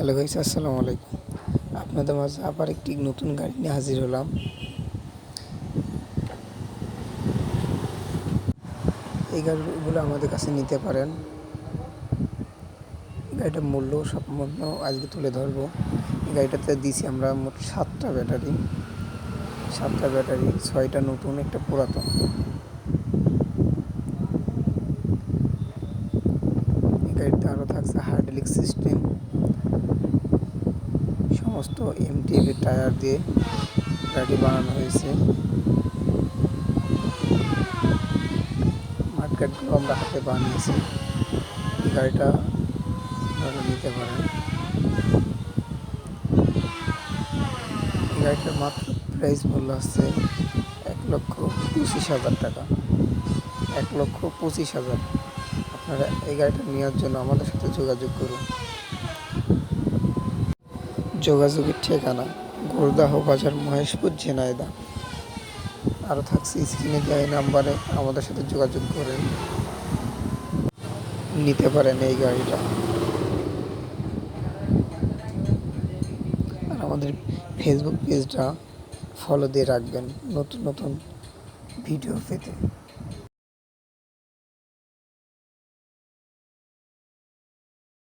Hello guys, আসসালামু আলাইকুম। আপনাদের মাঝে আবার একটি নতুন গাড়ি নিয়ে হাজির হলাম। এই গাড়িগুলো আমাদের কাছে নিতে পারেন। এই গাড়িটার মূল্য সম্পূর্ণ আজকে তুলে ধরবো। এই গাড়িটাতে দিয়েছি আমরা মোট 7টা ব্যাটারি, 6টা নতুন, একটা পুরাতন। এই গাড়িতে আরও থাকছে হাইড্রোলিক সিস্টেম, সমস্ত এমটিএল টায়ার দিয়ে গাড়ি বানানো হয়েছে। মাঠগাটগুলো আমরা হাতে বানিয়েছি। এই গাড়িটা আপনারা নিতে পারেন। এই গাড়িটার মাত্র প্রাইস মূল্য হচ্ছে 1,25,000 টাকা। 1,25,000। আপনারা এই গাড়িটা নেওয়ার জন্য আমাদের সাথে যোগাযোগ করুন। যোগাযোগের ঠিকানা গোরদাহ বাজার, মহেশপুর, ঝিনাইদহ। আরও থাকছে স্ক্রিনে দেওয়া নাম্বারে আমাদের সাথে যোগাযোগ করেন, নিতে পারেন এই গাড়িটা। আর আমাদের ফেসবুক পেজটা ফলো দিয়ে রাখবেন নতুন নতুন ভিডিও পেতে।